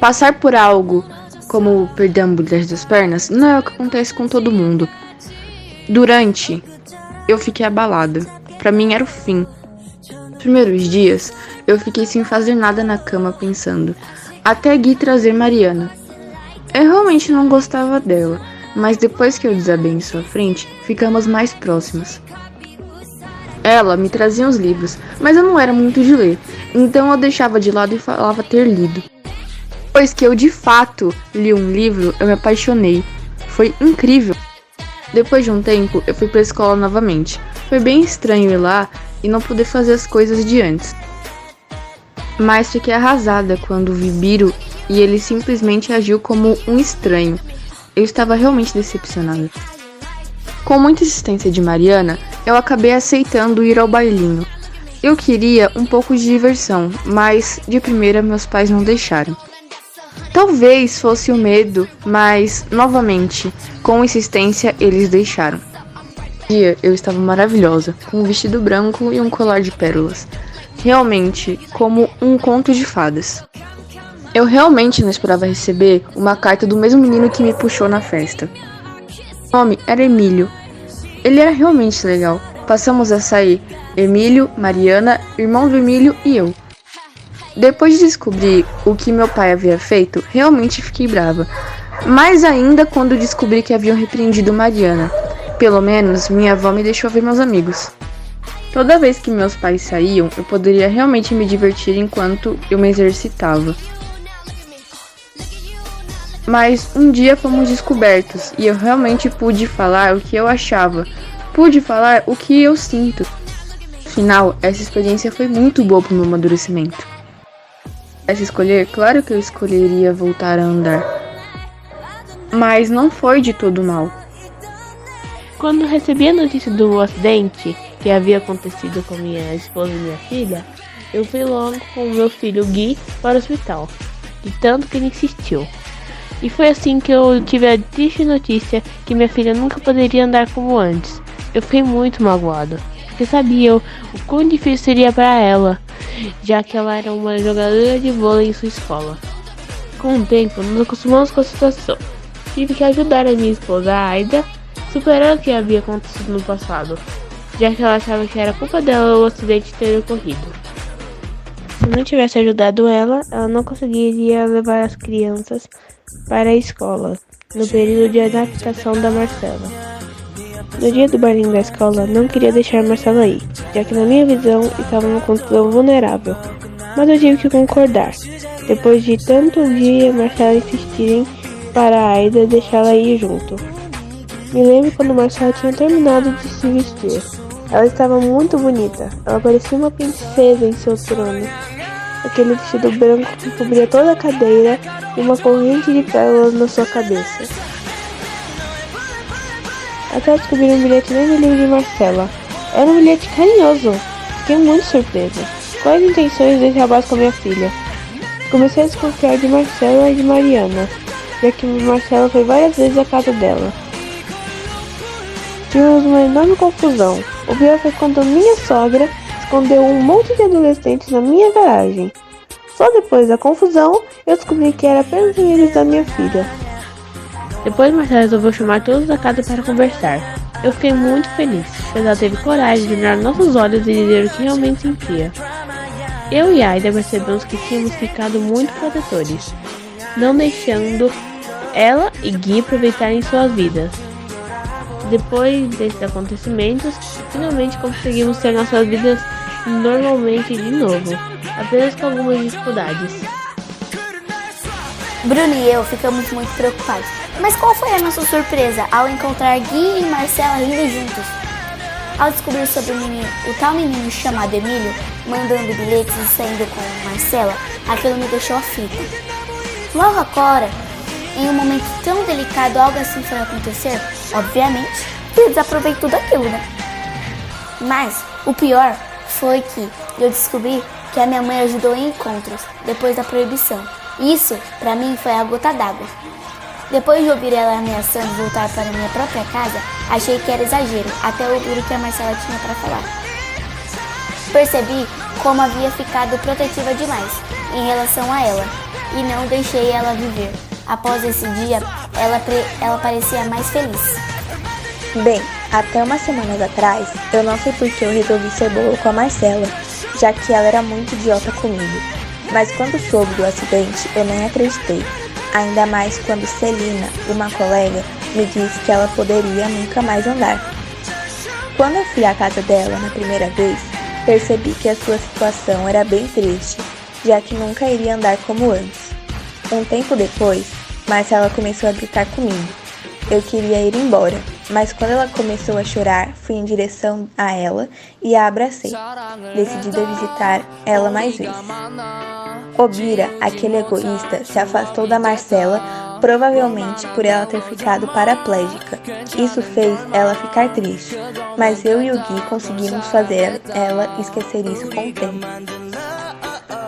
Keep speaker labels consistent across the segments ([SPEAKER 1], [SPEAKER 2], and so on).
[SPEAKER 1] Passar por algo como perder a hambúrguer das pernas não é o que acontece com todo mundo. Durante, eu fiquei abalada. Pra mim era o fim. Nos primeiros dias, eu fiquei sem fazer nada na cama pensando, até Gui trazer Mariana. Eu realmente não gostava dela, mas depois que eu desabei em sua frente, ficamos mais próximas. Ela me trazia os livros, mas eu não era muito de ler, então eu deixava de lado e falava ter lido. Depois que eu de fato li um livro, eu me apaixonei. Foi incrível. Depois de um tempo, eu fui pra escola novamente. Foi bem estranho ir lá e não poder fazer as coisas de antes. Mas fiquei arrasada quando vi Biro e ele simplesmente agiu como um estranho. Eu estava realmente decepcionada. Com muita insistência de Mariana, eu acabei aceitando ir ao bailinho. Eu queria um pouco de diversão, mas de primeira meus pais não deixaram. Talvez fosse o medo, mas, novamente, com insistência, eles deixaram. Um dia eu estava maravilhosa, com um vestido branco e um colar de pérolas. Realmente, como um conto de fadas. Eu realmente não esperava receber uma carta do mesmo menino que me puxou na festa. O nome era Emílio. Ele era realmente legal. Passamos a sair, Emílio, Mariana, irmão do Emílio e eu. Depois de descobrir o que meu pai havia feito, realmente fiquei brava. Mais ainda quando descobri que haviam repreendido Mariana. Pelo menos, minha avó me deixou ver meus amigos. Toda vez que meus pais saíam, eu poderia realmente me divertir enquanto eu me exercitava. Mas um dia fomos descobertos e eu realmente pude falar o que eu achava. Pude falar o que eu sinto. Afinal, essa experiência foi muito boa para o meu amadurecimento. Se escolher, claro que eu escolheria voltar a andar. Mas não foi de todo mal.
[SPEAKER 2] Quando recebi a notícia do acidente que havia acontecido com minha esposa e minha filha, eu fui logo com o meu filho Gui para o hospital, de tanto que ele insistiu. E foi assim que eu tive a triste notícia que minha filha nunca poderia andar como antes. Eu fiquei muito magoado, porque sabia o quão difícil seria para ela, já que ela era uma jogadora de vôlei em sua escola. Com o tempo, nos acostumamos com a situação. Tive que ajudar a minha esposa, a Aida, superando o que havia acontecido no passado, já que ela achava que era culpa dela o acidente ter ocorrido. Se não tivesse ajudado ela não conseguiria levar as crianças para a escola, no período de adaptação da Marcela. No dia do bailinho da escola, não queria deixar Marcela ir, já que na minha visão estava numa condição vulnerável, mas eu tive que concordar, depois de tanto Gui e Marcela insistirem para a Aida deixá-la ir junto. Me lembro quando Marcela tinha terminado de se vestir. Ela estava muito bonita, ela parecia uma princesa em seu trono. Aquele vestido branco que cobria toda a cadeira e uma corrente de pérolas na sua cabeça. Até descobri um bilhete bem no livro de Marcela. Era um bilhete carinhoso. Fiquei muito surpresa. Quais as intenções desse rapaz com a minha filha? Comecei a desconfiar de Marcela e de Mariana, já que Marcela foi várias vezes à casa dela. Tivemos uma enorme confusão. O pior foi quando minha sogra escondeu um monte de adolescentes na minha garagem. Só depois da confusão, eu descobri que era apenas amigos da minha filha. Depois Marcela resolveu chamar todos da casa para conversar. Eu fiquei muito feliz, pois ela teve coragem de olhar nossos olhos e dizer o que realmente sentia. Eu e Aida percebemos que tínhamos ficado muito protetores, não deixando ela e Gui aproveitarem suas vidas. Depois desses acontecimentos, finalmente conseguimos ter nossas vidas normalmente de novo, apenas com algumas dificuldades.
[SPEAKER 3] Bruno e eu ficamos muito preocupados. Mas qual foi a nossa surpresa ao encontrar Gui e Marcela rindo juntos? Ao descobrir sobre o tal menino chamado Emílio, mandando bilhetes e saindo com Marcela, aquilo me deixou aflita. Logo agora, em um momento tão delicado, algo assim foi acontecer, obviamente, eu desaprovei tudo aquilo, né? Mas o pior foi que eu descobri que a minha mãe ajudou em encontros depois da proibição. Isso, pra mim, foi a gota d'água. Depois de ouvir ela ameaçando voltar para minha própria casa, achei que era exagero, até ouvir o que a Marcela tinha para falar. Percebi como havia ficado protetiva demais em relação a ela e não deixei ela viver. Após esse dia, ela parecia mais feliz.
[SPEAKER 4] Bem, até umas semanas atrás, eu não sei por que eu resolvi ser boa com a Marcela, já que ela era muito idiota comigo. Mas quando soube do acidente, eu nem acreditei. Ainda mais quando Celina, uma colega, me disse que ela poderia nunca mais andar. Quando eu fui à casa dela na primeira vez, percebi que a sua situação era bem triste, já que nunca iria andar como antes. Um tempo depois, Marcela começou a gritar comigo. Eu queria ir embora, mas quando ela começou a chorar, fui em direção a ela e a abracei, decidida a visitar ela mais vezes. O Bira, aquele egoísta, se afastou da Marcela, provavelmente por ela ter ficado paraplégica. Isso fez ela ficar triste, mas eu e o Gui conseguimos fazer ela esquecer isso com o tempo.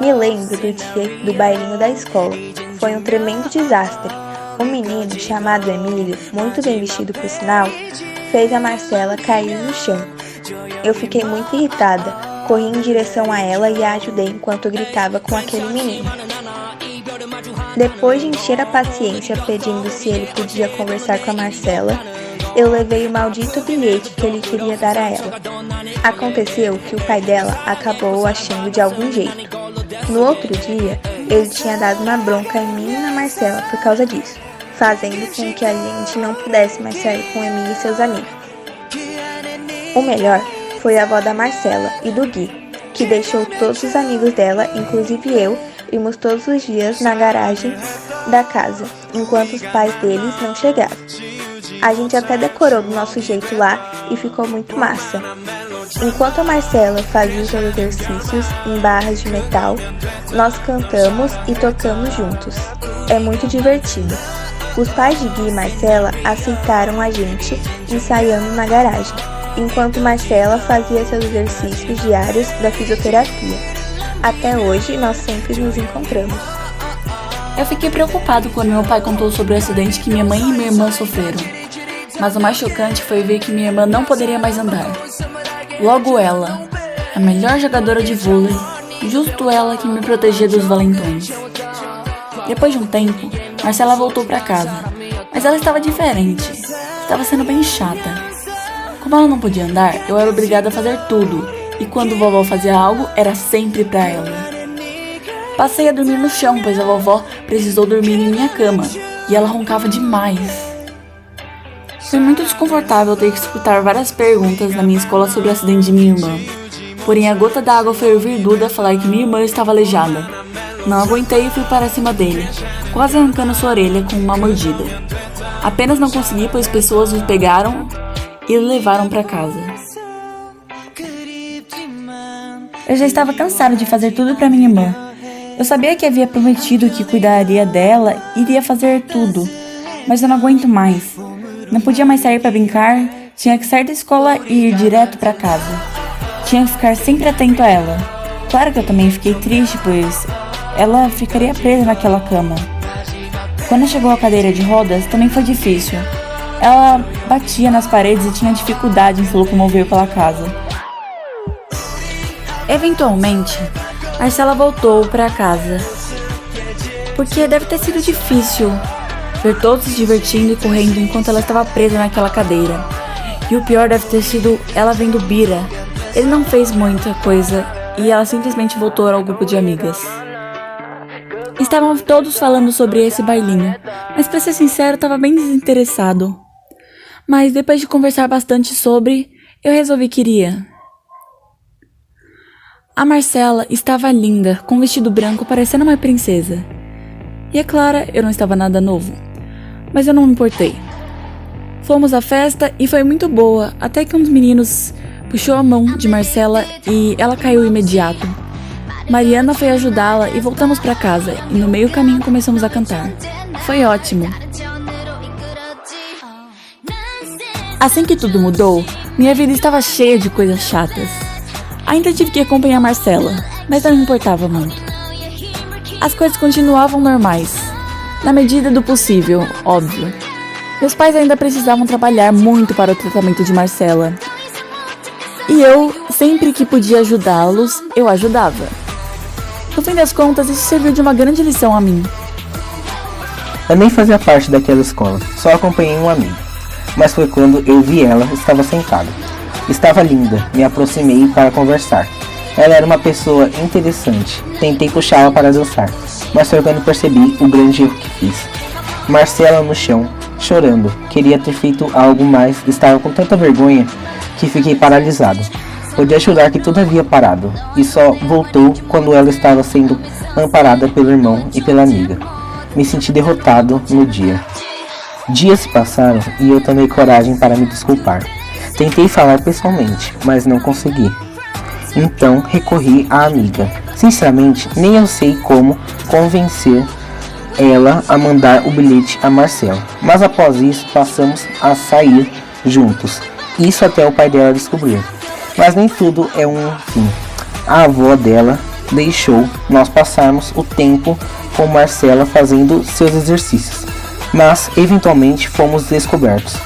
[SPEAKER 4] Me lembro do dia do bailinho da escola. Foi um tremendo desastre. Um menino chamado Emílio, muito bem vestido por sinal, fez a Marcela cair no chão. Eu fiquei muito irritada, corri em direção a ela e a ajudei enquanto gritava com aquele menino. Depois de encher a paciência pedindo se ele podia conversar com a Marcela, eu levei o maldito bilhete que ele queria dar a ela. Aconteceu que o pai dela acabou achando de algum jeito. No outro dia, ele tinha dado uma bronca em mim e na Marcela por causa disso, fazendo com que a gente não pudesse mais sair com Emília e seus amigos. O melhor foi a avó da Marcela e do Gui, que deixou todos os amigos dela, inclusive eu, irmos todos os dias na garagem da casa, enquanto os pais deles não chegavam. A gente até decorou do nosso jeito lá e ficou muito massa. Enquanto a Marcela fazia os exercícios em barras de metal, nós cantamos e tocamos juntos. É muito divertido. Os pais de Gui e Marcela aceitaram a gente ensaiando na garagem, enquanto Marcela fazia seus exercícios diários da fisioterapia. Até hoje, nós sempre nos encontramos.
[SPEAKER 5] Eu fiquei preocupado quando meu pai contou sobre o acidente que minha mãe e minha irmã sofreram. Mas o mais chocante foi ver que minha irmã não poderia mais andar. Logo ela, a melhor jogadora de vôlei, justo ela que me protegia dos valentões. Depois de um tempo, Marcela voltou para casa, mas ela estava diferente, estava sendo bem chata. Como ela não podia andar, eu era obrigada a fazer tudo, e quando vovó fazia algo, era sempre para ela. Passei a dormir no chão, pois a vovó precisou dormir em minha cama, e ela roncava demais. Foi muito desconfortável ter que escutar várias perguntas na minha escola sobre o acidente de minha irmã. Porém, a gota d'água foi ouvir Duda falar que minha irmã estava aleijada. Não aguentei e fui para cima dele, quase arrancando sua orelha com uma mordida. Apenas não consegui, pois pessoas o pegaram e o levaram para casa. Eu já estava cansado de fazer tudo para minha irmã. Eu sabia que havia prometido que cuidaria dela e iria fazer tudo, mas eu não aguento mais. Não podia mais sair para brincar, tinha que sair da escola e ir direto para casa. Tinha que ficar sempre atento a ela. Claro que eu também fiquei triste, pois ela ficaria presa naquela cama. Quando chegou a cadeira de rodas, também foi difícil. Ela batia nas paredes e tinha dificuldade em se locomover pela casa. Eventualmente, Marcela voltou para casa, porque deve ter sido difícil ver todos se divertindo e correndo enquanto ela estava presa naquela cadeira. E o pior deve ter sido ela vendo Bira. Ele não fez muita coisa e ela simplesmente voltou ao grupo de amigas. Estavam todos falando sobre esse bailinho, mas pra ser sincero, estava bem desinteressado. Mas depois de conversar bastante sobre, eu resolvi que iria. A Marcela estava linda, com um vestido branco parecendo uma princesa. E é claro, eu não estava nada novo, mas eu não me importei. Fomos à festa e foi muito boa, até que um dos meninos puxou a mão de Marcela e ela caiu imediato. Mariana foi ajudá-la e voltamos para casa, e no meio caminho começamos a cantar. Foi ótimo. Assim que tudo mudou, minha vida estava cheia de coisas chatas. Ainda tive que acompanhar Marcela, mas não me importava muito. As coisas continuavam normais. Na medida do possível, óbvio. Meus pais ainda precisavam trabalhar muito para o tratamento de Marcela. E eu, sempre que podia ajudá-los, eu ajudava. No fim das contas, isso serviu de uma grande lição a mim.
[SPEAKER 6] Eu nem fazia parte daquela escola, só acompanhei um amigo. Mas foi quando eu vi ela, estava sentada. Estava linda, me aproximei para conversar. Ela era uma pessoa interessante, tentei puxá-la para dançar, mas foi quando percebi o grande erro que fiz. Marcela no chão, chorando, queria ter feito algo, mas estava com tanta vergonha que fiquei paralisado. Podia jurar que tudo havia parado, e só voltou quando ela estava sendo amparada pelo irmão e pela amiga. Me senti derrotado no dia. Dias se passaram e eu tomei coragem para me desculpar. Tentei falar pessoalmente, mas não consegui. Então recorri à amiga. Sinceramente, nem eu sei como convencer ela a mandar o bilhete a Marcela. Mas após isso, passamos a sair juntos. Isso até o pai dela descobrir. Mas nem tudo é um fim. A avó dela deixou nós passarmos o tempo com Marcela fazendo seus exercícios. Mas eventualmente fomos descobertos.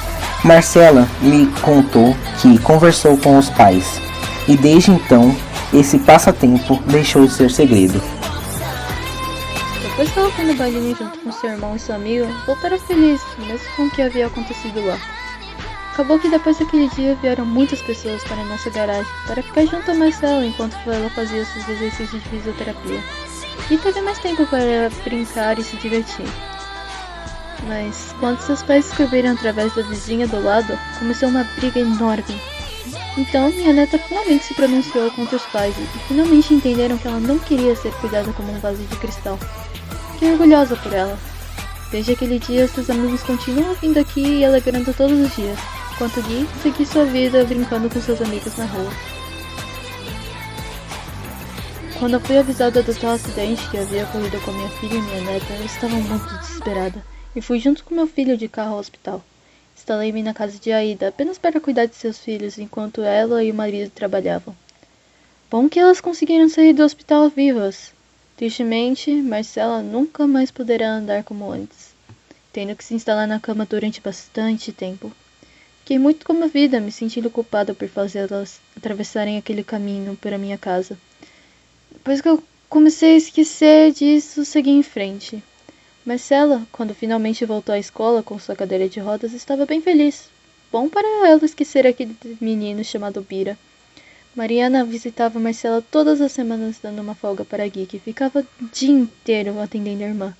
[SPEAKER 6] Marcela me contou que conversou com os pais. E desde então, esse passatempo deixou de ser segredo.
[SPEAKER 7] Depois que ela foi no bailinho junto com seu irmão e sua amiga, voltaram felizes, mesmo com o que havia acontecido lá. Acabou que depois daquele dia vieram muitas pessoas para a nossa garagem para ficar junto a Marcela enquanto ela fazia seus exercícios de fisioterapia. E teve mais tempo para brincar e se divertir. Mas quando seus pais descobriram através da vizinha do lado, começou uma briga enorme. Então minha neta finalmente se pronunciou contra os pais e finalmente entenderam que ela não queria ser cuidada como um vaso de cristal. Fiquei orgulhosa por ela. Desde aquele dia, seus amigos continuam vindo aqui e alegrando todos os dias, enquanto Gui seguiu sua vida brincando com seus amigos na rua. Quando eu fui avisada do tal acidente que havia ocorrido com minha filha e minha neta, eu estava muito desesperada e fui junto com meu filho de carro ao hospital. Instalei-me na casa de Aida apenas para cuidar de seus filhos enquanto ela e o marido trabalhavam. Bom que elas conseguiram sair do hospital vivas. Tristemente, Marcela nunca mais poderá andar como antes, tendo que se instalar na cama durante bastante tempo. Fiquei muito comovida, me sentindo culpada por fazê-las atravessarem aquele caminho para minha casa. Depois que eu comecei a esquecer disso, segui em frente. Marcela, quando finalmente voltou à escola com sua cadeira de rodas, estava bem feliz. Bom para ela esquecer aquele menino chamado Bira. Mariana visitava Marcela todas as semanas dando uma folga para Gui, que ficava o dia inteiro atendendo a irmã.